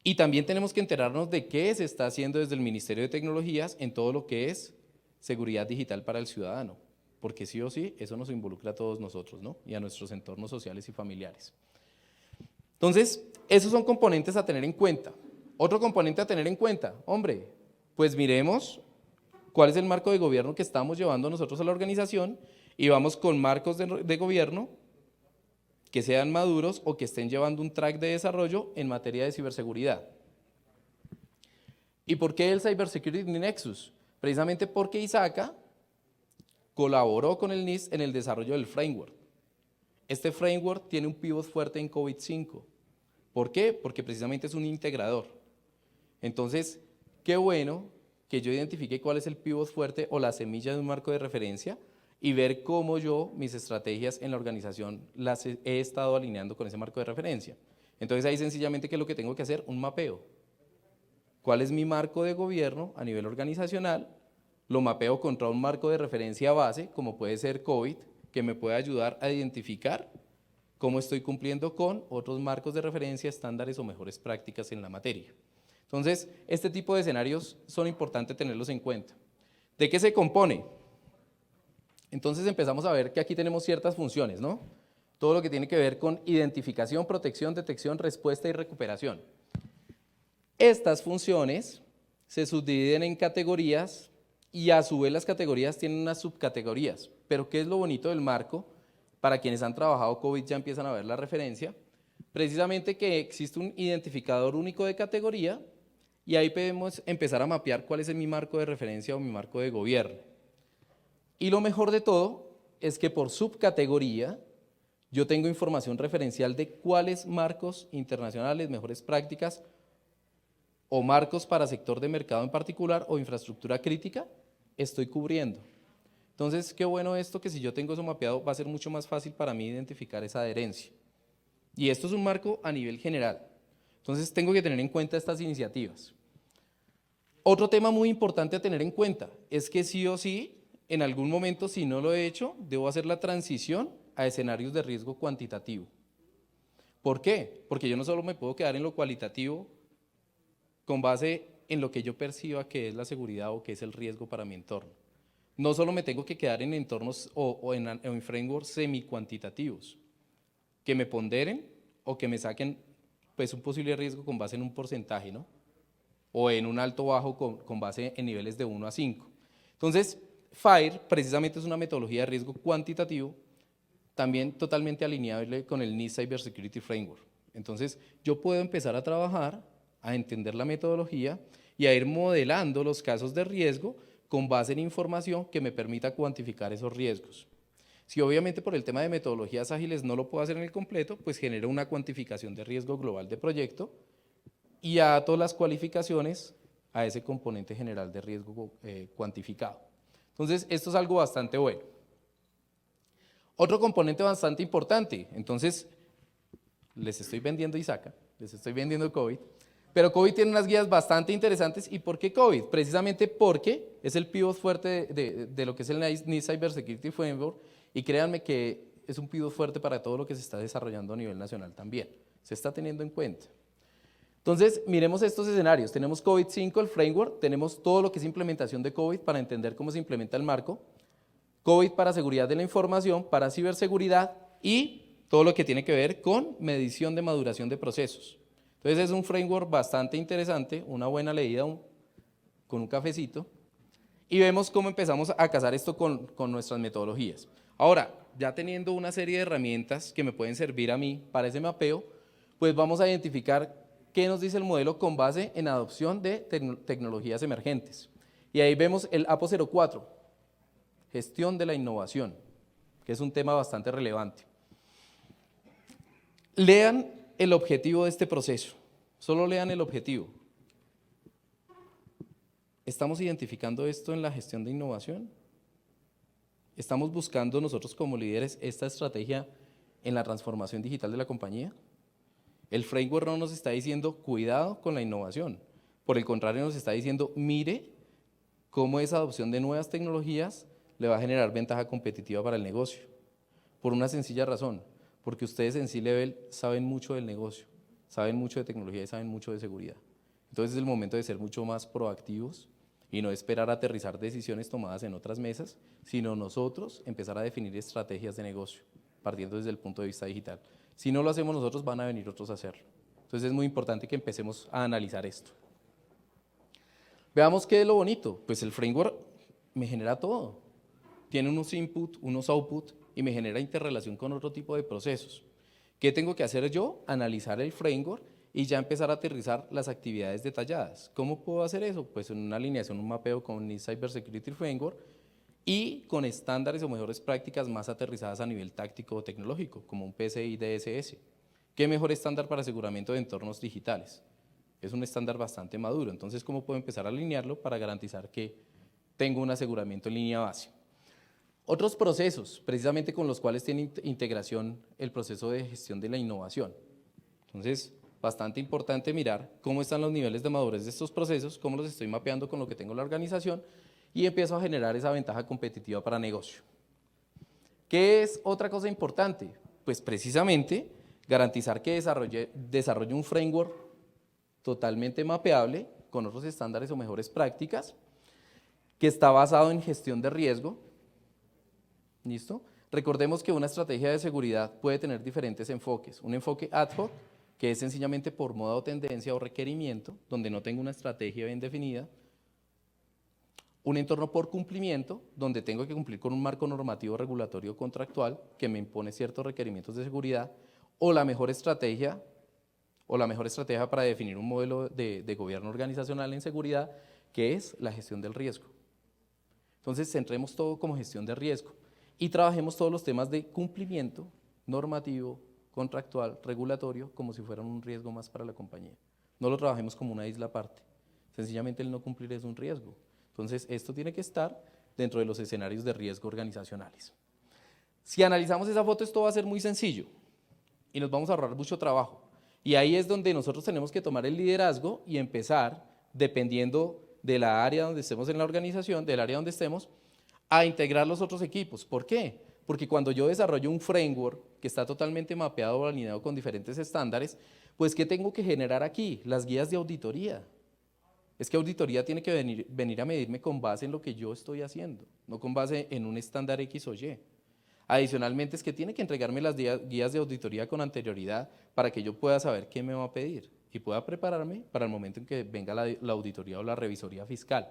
Y también tenemos que enterarnos de qué se está haciendo desde el Ministerio de Tecnologías en todo lo que es seguridad digital para el ciudadano, porque sí o sí, eso nos involucra a todos nosotros, ¿no? Y a nuestros entornos sociales y familiares. Entonces, esos son componentes a tener en cuenta. Otro componente a tener en cuenta, hombre, pues miremos cuál es el marco de gobierno que estamos llevando nosotros a la organización y vamos con marcos de gobierno que sean maduros o que estén llevando un track de desarrollo en materia de ciberseguridad. ¿Y por qué el Cybersecurity Nexus? Precisamente porque ISACA colaboró con el NIST en el desarrollo del framework. Este framework tiene un pivot fuerte en COVID-5. ¿Por qué? Porque precisamente es un integrador. Entonces, qué bueno que yo identifique cuál es el pivot fuerte o la semilla de un marco de referencia y ver cómo yo, mis estrategias en la organización, las he estado alineando con ese marco de referencia. Entonces ahí sencillamente, ¿qué es lo que tengo que hacer? Un mapeo. ¿Cuál es mi marco de gobierno a nivel organizacional? Lo mapeo contra un marco de referencia base, como puede ser COVID, que me puede ayudar a identificar cómo estoy cumpliendo con otros marcos de referencia, estándares o mejores prácticas en la materia. Entonces, este tipo de escenarios son importantes tenerlos en cuenta. ¿De qué se compone? Entonces empezamos a ver que aquí tenemos ciertas funciones, ¿no? Todo lo que tiene que ver con identificación, protección, detección, respuesta y recuperación. Estas funciones se subdividen en categorías y a su vez las categorías tienen unas subcategorías. Pero ¿qué es lo bonito del marco? Para quienes han trabajado COVID ya empiezan a ver la referencia. Precisamente que existe un identificador único de categoría y ahí podemos empezar a mapear cuál es mi marco de referencia o mi marco de gobierno. Y lo mejor de todo es que por subcategoría yo tengo información referencial de cuáles marcos internacionales, mejores prácticas o marcos para sector de mercado en particular o infraestructura crítica estoy cubriendo. Entonces, qué bueno esto, que si yo tengo eso mapeado va a ser mucho más fácil para mí identificar esa adherencia. Y esto es un marco a nivel general. Entonces, tengo que tener en cuenta estas iniciativas. Otro tema muy importante a tener en cuenta es que sí o sí, en algún momento, si no lo he hecho, debo hacer la transición a escenarios de riesgo cuantitativo. ¿Por qué? Porque yo no solo me puedo quedar en lo cualitativo con base en lo que yo perciba que es la seguridad o que es el riesgo para mi entorno. No solo me tengo que quedar en entornos o en frameworks semi-cuantitativos, que me ponderen o que me saquen pues, un posible riesgo con base en un porcentaje, ¿no? O en un alto o bajo con base en niveles de 1 a 5. Entonces, FIRE precisamente es una metodología de riesgo cuantitativo, también totalmente alineable con el NIST Cybersecurity Framework. Entonces, yo puedo empezar a trabajar, a entender la metodología y a ir modelando los casos de riesgo con base en información que me permita cuantificar esos riesgos. Si obviamente por el tema de metodologías ágiles no lo puedo hacer en el completo, pues genero una cuantificación de riesgo global de proyecto y ato las cualificaciones a ese componente general de riesgo cuantificado. Entonces, esto es algo bastante bueno. Otro componente bastante importante, entonces, les estoy vendiendo ISACA, les estoy vendiendo COVID, pero COVID tiene unas guías bastante interesantes. ¿Y por qué COVID? Precisamente porque es el pivot fuerte de lo que es el NIST Cybersecurity Framework y créanme que es un pivot fuerte para todo lo que se está desarrollando a nivel nacional también, se está teniendo en cuenta. Entonces, miremos estos escenarios. Tenemos COVID-5, el framework, tenemos todo lo que es implementación de COVID para entender cómo se implementa el marco, COVID para seguridad de la información, para ciberseguridad y todo lo que tiene que ver con medición de maduración de procesos. Entonces, es un framework bastante interesante, una buena leída con un cafecito y vemos cómo empezamos a casar esto con nuestras metodologías. Ahora, ya teniendo una serie de herramientas que me pueden servir a mí para ese mapeo, pues vamos a identificar ¿qué nos dice el modelo con base en adopción de tecnologías emergentes? Y ahí vemos el APO 04, gestión de la innovación, que es un tema bastante relevante. Lean el objetivo de este proceso, solo lean el objetivo. ¿Estamos identificando esto en la gestión de innovación? ¿Estamos buscando nosotros como líderes esta estrategia en la transformación digital de la compañía? El framework no nos está diciendo cuidado con la innovación, por el contrario nos está diciendo mire cómo esa adopción de nuevas tecnologías le va a generar ventaja competitiva para el negocio. Por una sencilla razón, porque ustedes en C-Level saben mucho del negocio, saben mucho de tecnología y saben mucho de seguridad. Entonces es el momento de ser mucho más proactivos y no esperar a aterrizar decisiones tomadas en otras mesas, sino nosotros empezar a definir estrategias de negocio, partiendo desde el punto de vista digital. Si no lo hacemos nosotros, van a venir otros a hacerlo. Entonces es muy importante que empecemos a analizar esto. Veamos qué es lo bonito. Pues el framework me genera todo. Tiene unos input, unos output y me genera interrelación con otro tipo de procesos. ¿Qué tengo que hacer yo? Analizar el framework y ya empezar a aterrizar las actividades detalladas. ¿Cómo puedo hacer eso? Pues en una alineación, un mapeo con NIST Cybersecurity Framework y con estándares o mejores prácticas más aterrizadas a nivel táctico o tecnológico, como un PCI DSS. ¿Qué mejor estándar para aseguramiento de entornos digitales? Es un estándar bastante maduro, entonces ¿cómo puedo empezar a alinearlo para garantizar que tengo un aseguramiento en línea base? Otros procesos, precisamente con los cuales tiene integración el proceso de gestión de la innovación. Entonces, bastante importante mirar cómo están los niveles de madurez de estos procesos, cómo los estoy mapeando con lo que tengo en la organización y empiezo a generar esa ventaja competitiva para negocio. ¿Qué es otra cosa importante? Pues precisamente garantizar que desarrolle un framework totalmente mapeable con otros estándares o mejores prácticas, que está basado en gestión de riesgo. ¿Listo? Recordemos que una estrategia de seguridad puede tener diferentes enfoques. Un enfoque ad hoc, que es sencillamente por moda o tendencia o requerimiento, donde no tengo una estrategia bien definida. Un entorno por cumplimiento, donde tengo que cumplir con un marco normativo regulatorio contractual que me impone ciertos requerimientos de seguridad, o la mejor estrategia para definir un modelo de gobierno organizacional en seguridad, que es la gestión del riesgo. Entonces, centremos todo como gestión de riesgo y trabajemos todos los temas de cumplimiento normativo, contractual, regulatorio, como si fueran un riesgo más para la compañía. No lo trabajemos como una isla aparte. Sencillamente el no cumplir es un riesgo. Entonces, esto tiene que estar dentro de los escenarios de riesgo organizacionales. Si analizamos esa foto, esto va a ser muy sencillo y nos vamos a ahorrar mucho trabajo. Y ahí es donde nosotros tenemos que tomar el liderazgo y empezar, dependiendo de la área donde estemos en la organización, del área donde estemos, a integrar los otros equipos. ¿Por qué? Porque cuando yo desarrollo un framework que está totalmente mapeado o alineado con diferentes estándares, pues ¿qué tengo que generar aquí? Las guías de auditoría. Es que auditoría tiene que venir a medirme con base en lo que yo estoy haciendo, no con base en un estándar X o Y. Adicionalmente es que tiene que entregarme las guías de auditoría con anterioridad para que yo pueda saber qué me va a pedir y pueda prepararme para el momento en que venga la auditoría o la revisoría fiscal.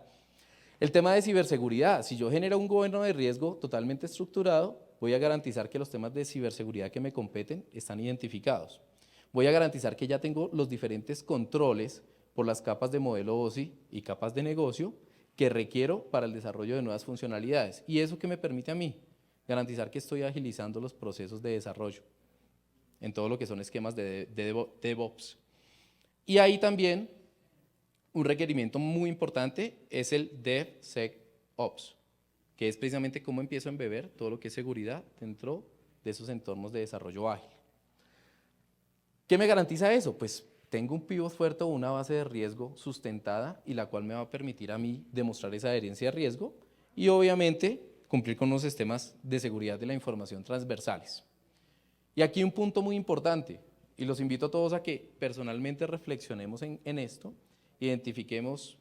El tema de ciberseguridad, si yo genero un gobierno de riesgo totalmente estructurado, voy a garantizar que los temas de ciberseguridad que me competen están identificados. Voy a garantizar que ya tengo los diferentes controles por las capas de modelo OSI y capas de negocio que requiero para el desarrollo de nuevas funcionalidades. ¿Y eso qué me permite a mí? Garantizar que estoy agilizando los procesos de desarrollo en todo lo que son esquemas de DevOps. Y ahí también un requerimiento muy importante es el DevSecOps, que es precisamente cómo empiezo a embeber todo lo que es seguridad dentro de esos entornos de desarrollo ágil. ¿Qué me garantiza eso? Pues tengo un pivot fuerte o una base de riesgo sustentada y la cual me va a permitir a mí demostrar esa adherencia a riesgo y obviamente cumplir con los sistemas de seguridad de la información transversales. Y aquí un punto muy importante, y los invito a todos a que personalmente reflexionemos en esto, identifiquemos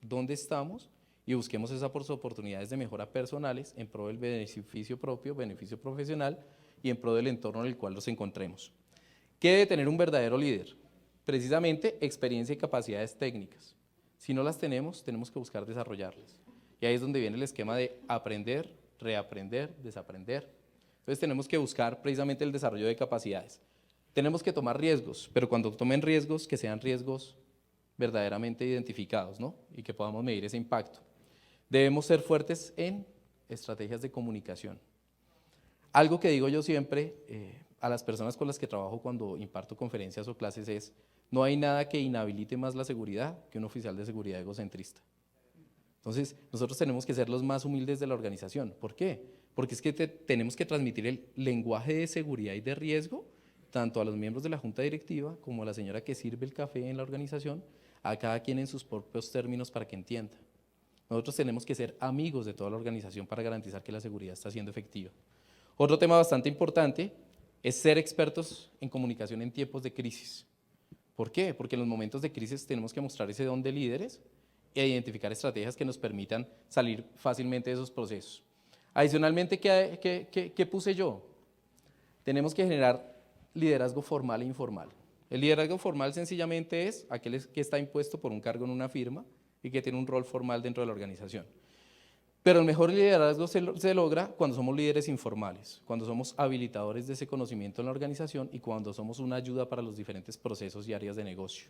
dónde estamos y busquemos esas oportunidades de mejora personales en pro del beneficio propio, beneficio profesional y en pro del entorno en el cual nos encontremos. ¿Qué debe tener un verdadero líder? Precisamente experiencia y capacidades técnicas. Si no las tenemos, tenemos que buscar desarrollarlas. Y ahí es donde viene el esquema de aprender, reaprender, desaprender. Entonces tenemos que buscar precisamente el desarrollo de capacidades. Tenemos que tomar riesgos, pero cuando tomen riesgos, que sean riesgos verdaderamente identificados, ¿no? Y que podamos medir ese impacto. Debemos ser fuertes en estrategias de comunicación. Algo que digo yo siempre a las personas con las que trabajo cuando imparto conferencias o clases es: no hay nada que inhabilite más la seguridad que un oficial de seguridad egocentrista. Entonces, nosotros tenemos que ser los más humildes de la organización. ¿Por qué? Porque es que tenemos que transmitir el lenguaje de seguridad y de riesgo tanto a los miembros de la junta directiva como a la señora que sirve el café en la organización, a cada quien en sus propios términos para que entienda. Nosotros tenemos que ser amigos de toda la organización para garantizar que la seguridad está siendo efectiva. Otro tema bastante importante es ser expertos en comunicación en tiempos de crisis. ¿Por qué? Porque en los momentos de crisis tenemos que mostrar ese don de líderes e identificar estrategias que nos permitan salir fácilmente de esos procesos. Adicionalmente, ¿qué puse yo? Tenemos que generar liderazgo formal e informal. El liderazgo formal sencillamente es aquel que está impuesto por un cargo en una firma y que tiene un rol formal dentro de la organización. Pero el mejor liderazgo se logra cuando somos líderes informales, cuando somos habilitadores de ese conocimiento en la organización y cuando somos una ayuda para los diferentes procesos y áreas de negocio.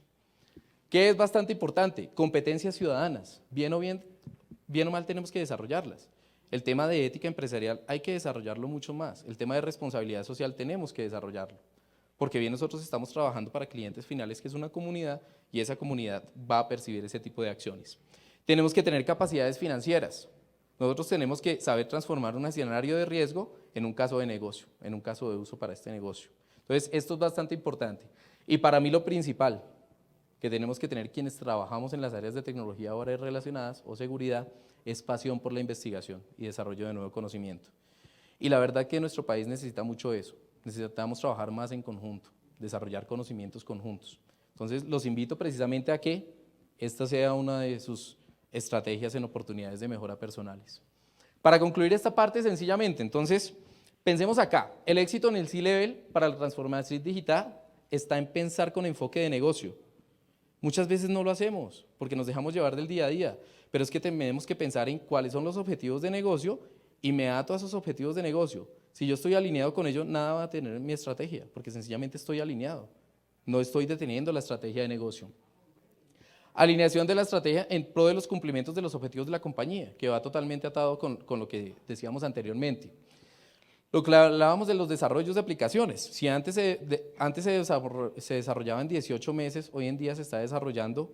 ¿Qué es bastante importante? Competencias ciudadanas. Bien o mal tenemos que desarrollarlas. El tema de ética empresarial hay que desarrollarlo mucho más. El tema de responsabilidad social tenemos que desarrollarlo. Porque bien nosotros estamos trabajando para clientes finales, que es una comunidad, y esa comunidad va a percibir ese tipo de acciones. Tenemos que tener capacidades financieras. Nosotros tenemos que saber transformar un escenario de riesgo en un caso de negocio, en un caso de uso para este negocio. Entonces, esto es bastante importante. Y para mí lo principal que tenemos que tener quienes trabajamos en las áreas de tecnología ahora relacionadas o seguridad es pasión por la investigación y desarrollo de nuevo conocimiento. Y la verdad que nuestro país necesita mucho eso. Necesitamos trabajar más en conjunto, desarrollar conocimientos conjuntos. Entonces, los invito precisamente a que esta sea una de sus estrategias en oportunidades de mejora personales. Para concluir esta parte, sencillamente, entonces, pensemos acá. El éxito en el C-Level para la transformación digital está en pensar con enfoque de negocio. Muchas veces no lo hacemos porque nos dejamos llevar del día a día, pero es que tenemos que pensar en cuáles son los objetivos de negocio y me ato a esos objetivos de negocio. Si yo estoy alineado con ello, nada va a tener mi estrategia, porque sencillamente estoy alineado. No estoy deteniendo la estrategia de negocio. Alineación de la estrategia en pro de los cumplimientos de los objetivos de la compañía, que va totalmente atado con lo que decíamos anteriormente. Lo que hablábamos de los desarrollos de aplicaciones, si antes se desarrollaba en 18 meses, hoy en día se está desarrollando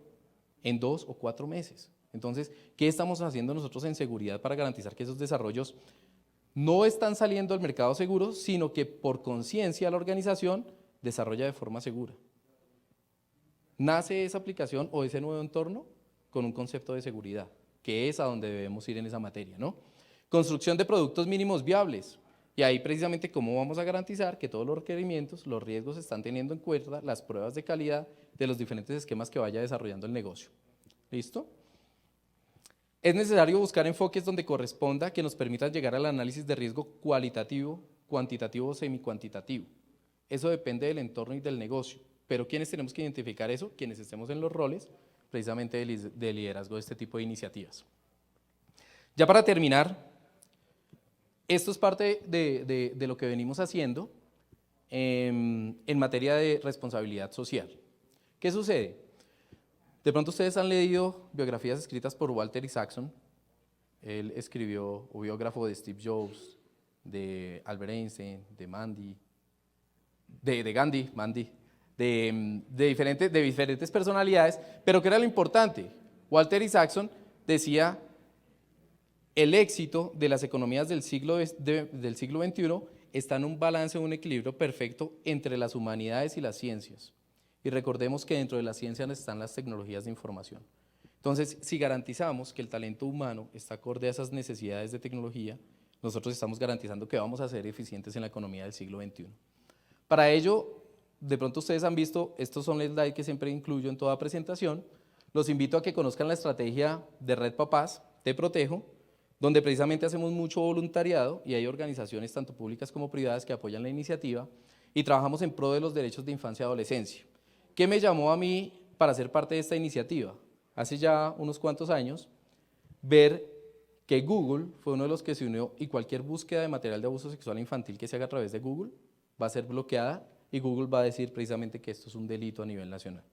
en 2 o 4 meses. Entonces, ¿qué estamos haciendo nosotros en seguridad para garantizar que esos desarrollos no están saliendo al mercado seguro, sino que por conciencia la organización desarrolla de forma segura? Nace esa aplicación o ese nuevo entorno con un concepto de seguridad, que es a donde debemos ir en esa materia, ¿no? Construcción de productos mínimos viables. Y ahí precisamente cómo vamos a garantizar que todos los requerimientos, los riesgos están teniendo en cuenta las pruebas de calidad de los diferentes esquemas que vaya desarrollando el negocio. ¿Listo? Es necesario buscar enfoques donde corresponda que nos permitan llegar al análisis de riesgo cualitativo, cuantitativo o semicuantitativo. Eso depende del entorno y del negocio. Pero ¿quiénes tenemos que identificar eso? Quienes estemos en los roles precisamente de liderazgo de este tipo de iniciativas. Ya para terminar, esto es parte de lo que venimos haciendo en materia de responsabilidad social. ¿Qué sucede? De pronto ustedes han leído biografías escritas por Walter Isaacson. Él escribió un biógrafo de Steve Jobs, de Albert Einstein, de Gandhi, de diferentes personalidades, pero ¿qué era lo importante? Walter Isaacson decía: el éxito de las economías del siglo XXI está en un balance, un equilibrio perfecto entre las humanidades y las ciencias. Y recordemos que dentro de las ciencias están las tecnologías de información. Entonces, si garantizamos que el talento humano está acorde a esas necesidades de tecnología, nosotros estamos garantizando que vamos a ser eficientes en la economía del siglo XXI. Para ello, de pronto ustedes han visto, estos son los slides que siempre incluyo en toda presentación. Los invito a que conozcan la estrategia de Red Papás, Te Protejo, donde precisamente hacemos mucho voluntariado y hay organizaciones tanto públicas como privadas que apoyan la iniciativa y trabajamos en pro de los derechos de infancia y adolescencia. ¿Qué me llamó a mí para ser parte de esta iniciativa? Hace ya unos cuantos años, ver que Google fue uno de los que se unió y cualquier búsqueda de material de abuso sexual infantil que se haga a través de Google va a ser bloqueada y Google va a decir precisamente que esto es un delito a nivel nacional.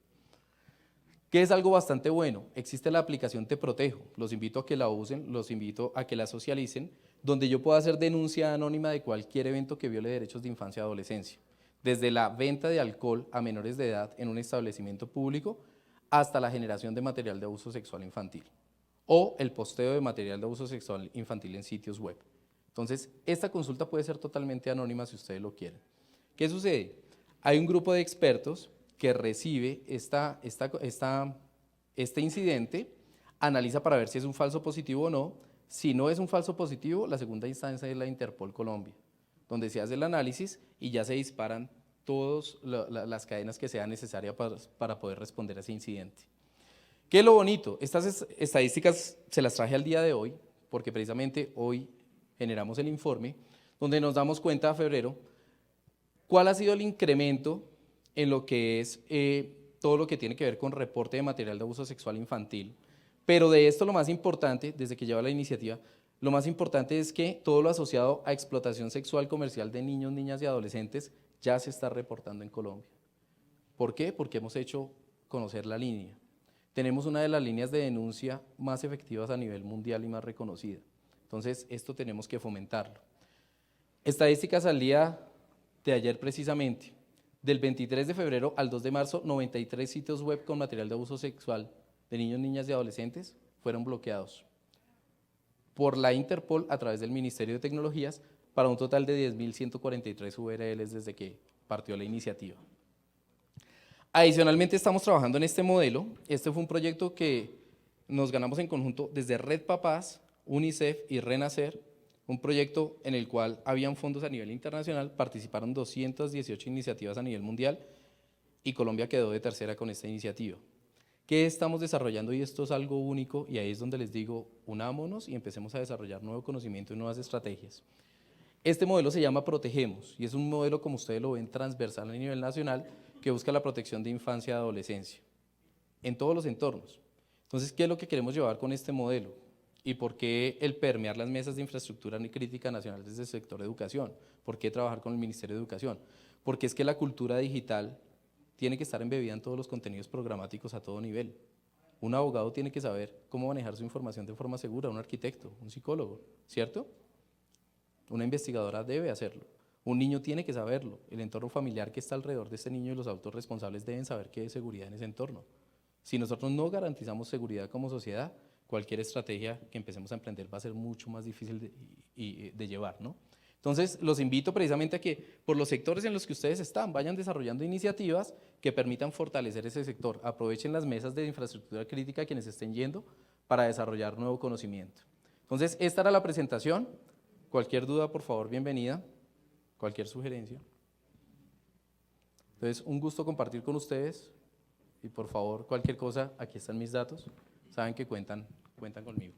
Que es algo bastante bueno, existe la aplicación Te Protejo, los invito a que la usen, los invito a que la socialicen, donde yo puedo hacer denuncia anónima de cualquier evento que viole derechos de infancia y adolescencia, desde la venta de alcohol a menores de edad en un establecimiento público hasta la generación de material de abuso sexual infantil o el posteo de material de abuso sexual infantil en sitios web. Entonces, esta consulta puede ser totalmente anónima si ustedes lo quieren. ¿Qué sucede? Hay un grupo de expertos que recibe este incidente, analiza para ver si es un falso positivo o no. Si no es un falso positivo, la segunda instancia es la Interpol Colombia, donde se hace el análisis y ya se disparan todas las cadenas que sean necesarias para poder responder a ese incidente. ¿Qué es lo bonito? Estas estadísticas se las traje al día de hoy, porque precisamente hoy generamos el informe, donde nos damos cuenta a febrero cuál ha sido el incremento en lo que es todo lo que tiene que ver con reporte de material de abuso sexual infantil. Pero de esto lo más importante, desde que lleva la iniciativa, lo más importante es que todo lo asociado a explotación sexual comercial de niños, niñas y adolescentes ya se está reportando en Colombia. ¿Por qué? Porque hemos hecho conocer la línea. Tenemos una de las líneas de denuncia más efectivas a nivel mundial y más reconocida. Entonces, esto tenemos que fomentarlo. Estadísticas al día de ayer precisamente. Del 23 de febrero al 2 de marzo, 93 sitios web con material de abuso sexual de niños, niñas y adolescentes fueron bloqueados por la Interpol a través del Ministerio de Tecnologías para un total de 10.143 URLs desde que partió la iniciativa. Adicionalmente estamos trabajando en este modelo. Este fue un proyecto que nos ganamos en conjunto desde Red Papás, UNICEF y Renacer, un proyecto en el cual habían fondos a nivel internacional, participaron 218 iniciativas a nivel mundial y Colombia quedó de tercera con esta iniciativa. ¿Qué estamos desarrollando? Y esto es algo único y ahí es donde les digo, unámonos y empecemos a desarrollar nuevo conocimiento y nuevas estrategias. Este modelo se llama Protegemos y es un modelo, como ustedes lo ven, transversal a nivel nacional que busca la protección de infancia y adolescencia en todos los entornos. Entonces, ¿qué es lo que queremos llevar con este modelo? ¿Y por qué el permear las mesas de infraestructura crítica nacional desde el sector de educación? ¿Por qué trabajar con el Ministerio de Educación? Porque es que la cultura digital tiene que estar embebida en todos los contenidos programáticos a todo nivel. Un abogado tiene que saber cómo manejar su información de forma segura, un arquitecto, un psicólogo, ¿cierto? Una investigadora debe hacerlo. Un niño tiene que saberlo. El entorno familiar que está alrededor de este niño y los adultos responsables deben saber qué es seguridad en ese entorno. Si nosotros no garantizamos seguridad como sociedad, cualquier estrategia que empecemos a emprender va a ser mucho más difícil de llevar, ¿no? Entonces, los invito precisamente a que por los sectores en los que ustedes están, vayan desarrollando iniciativas que permitan fortalecer ese sector. Aprovechen las mesas de infraestructura crítica quienes estén yendo para desarrollar nuevo conocimiento. Entonces, esta era la presentación. Cualquier duda, por favor, bienvenida. Cualquier sugerencia. Entonces, un gusto compartir con ustedes y por favor, cualquier cosa, aquí están mis datos. Saben que cuentan conmigo.